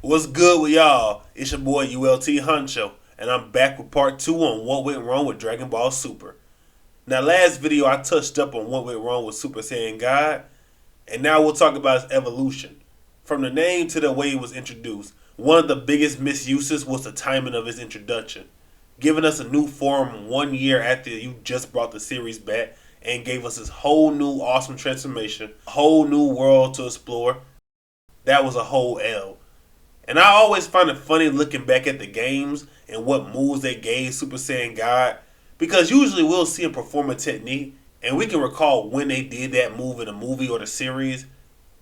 What's good with y'all? It's your boy ULT Huncho, and I'm back with part 2 on what went wrong with Dragon Ball Super. Now, last video I touched up on what went wrong with Super Saiyan God, and now we'll talk about its evolution. From the name to the way it was introduced, one of the biggest misuses was the timing of its introduction, giving us a new form 1 year after you just brought the series back and gave us this whole new awesome transformation, a whole new world to explore. That was a whole L. And I always find it funny looking back at the games and what moves they gave Super Saiyan God, because usually we'll see him perform a technique and we can recall when they did that move in a movie or the series,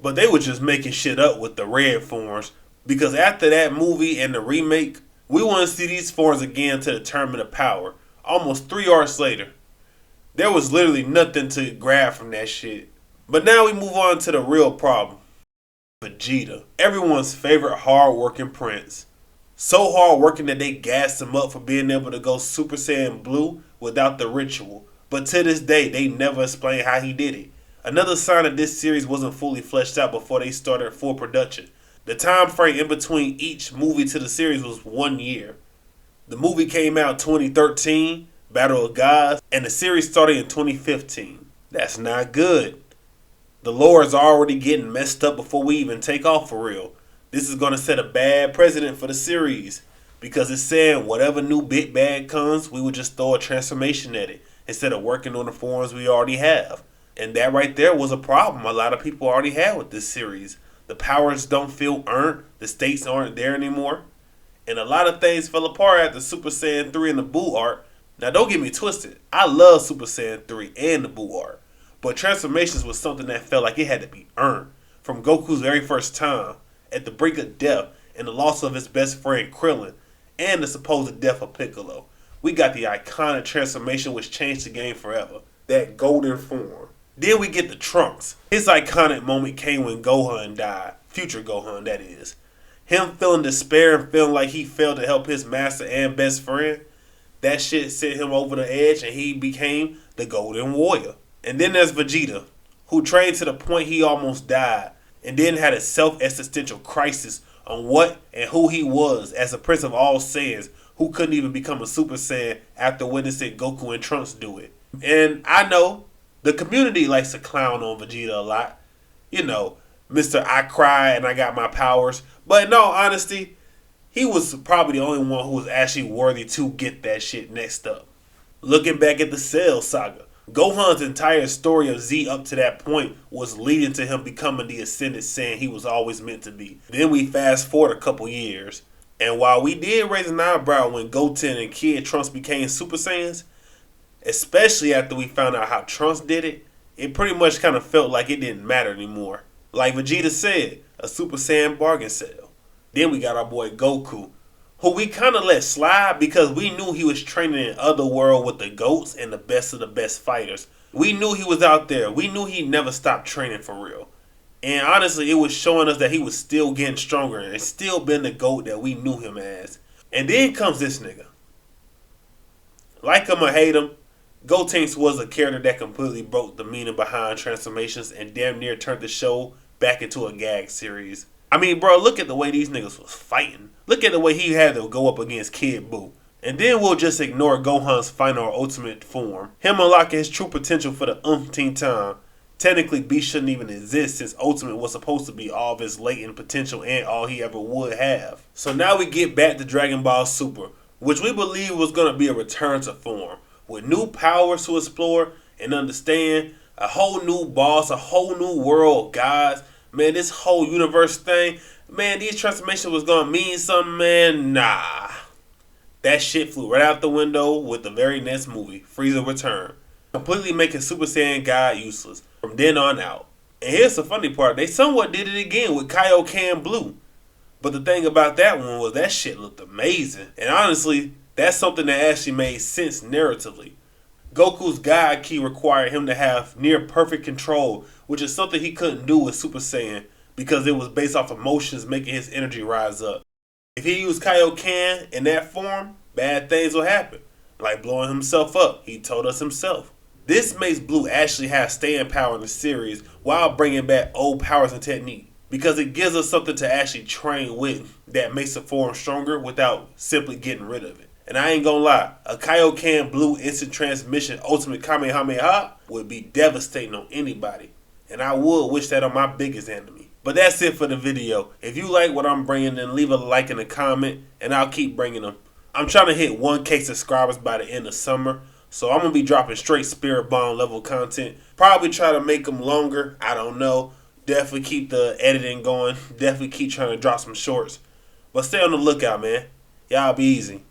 but they were just making shit up with the red forms, because after that movie and the remake, we want to see these forms again to determine the power, almost 3 arcs later. There was literally nothing to grab from that shit. But now we move on to the real problem. Vegeta, everyone's favorite hard-working prince. So hard-working that they gassed him up for being able to go Super Saiyan Blue without the ritual. But to this day, they never explain how he did it. Another sign that this series wasn't fully fleshed out before they started full production. The time frame in between each movie to the series was 1 year. The movie came out in 2013, Battle of Gods, and the series started in 2015. That's not good. The lore is already getting messed up before we even take off for real. This is going to set a bad precedent for the series, because it's saying whatever new big bad comes, we would just throw a transformation at it instead of working on the forms we already have. And that right there was a problem a lot of people already had with this series. The powers don't feel earned, the stakes aren't there anymore, and a lot of things fell apart after Super Saiyan 3 and the Buu arc. Now don't get me twisted, I love Super Saiyan 3 and the Buu arc. But transformations was something that felt like it had to be earned. From Goku's very first time, at the brink of death, and the loss of his best friend Krillin, and the supposed death of Piccolo, we got the iconic transformation which changed the game forever. That golden form. Then we get the Trunks. His iconic moment came when Gohan died. Future Gohan, that is. Him feeling despair and feeling like he failed to help his master and best friend. That shit sent him over the edge and he became the Golden Warrior. And then there's Vegeta, who trained to the point he almost died, and then had a self-existential crisis on what and who he was as a Prince of all Saiyans who couldn't even become a Super Saiyan after witnessing Goku and Trunks do it. And I know the community likes to clown on Vegeta a lot. You know, Mr. I cry and I got my powers. But in all honesty, he was probably the only one who was actually worthy to get that shit next up. Looking back at the Cell Saga, Gohan's entire story of Z up to that point was leading to him becoming the Ascended Saiyan he was always meant to be. Then we fast forward a couple years, and while we did raise an eyebrow when Goten and Kid Trunks became Super Saiyans, especially after we found out how Trunks did it, it pretty much kind of felt like it didn't matter anymore. Like Vegeta said, a Super Saiyan bargain sale. Then we got our boy Goku, who we kind of let slide because we knew he was training in Otherworld with the GOATs and the best of the best fighters. We knew he was out there. We knew he never stopped training for real. And honestly, it was showing us that he was still getting stronger and still been the GOAT that we knew him as. And then comes this nigga. Like him or hate him, Gotenks was a character that completely broke the meaning behind transformations and damn near turned the show back into a gag series. I mean, bro, look at the way these niggas was fighting. Look at the way he had to go up against Kid Buu. And then we'll just ignore Gohan's final or ultimate form. Him unlocking his true potential for the umpteenth time. Technically, Beast shouldn't even exist since Ultimate was supposed to be all of his latent potential and all he ever would have. So now we get back to Dragon Ball Super, which we believe was going to be a return to form, with new powers to explore and understand, a whole new boss, a whole new world, guys. Man, this whole universe thing, man, these transformations was going to mean something, man. Nah. That shit flew right out the window with the very next movie, Frieza Return, completely making Super Saiyan God useless from then on out. And here's the funny part, they somewhat did it again with Kaioken Blue. But the thing about that one was that shit looked amazing. And honestly, that's something that actually made sense narratively. Goku's God Ki required him to have near perfect control, which is something he couldn't do with Super Saiyan because it was based off emotions making his energy rise up. If he used Kaioken in that form, bad things will happen, like blowing himself up. He told us himself. This makes Blue actually have staying power in the series while bringing back old powers and technique. because it gives us something to actually train with that makes the form stronger without simply getting rid of it. And I ain't gonna lie, a Kaioken Blue Instant Transmission Ultimate Kamehameha would be devastating on anybody. And I would wish that on my biggest enemy. But that's it for the video. If you like what I'm bringing, then leave a like and a comment, and I'll keep bringing them. I'm trying to hit 1K subscribers by the end of summer, so I'm going to be dropping straight Spirit Bomb level content. Probably try to make them longer, I don't know. Definitely keep the editing going. Definitely keep trying to drop some shorts. But stay on the lookout, man. Y'all be easy.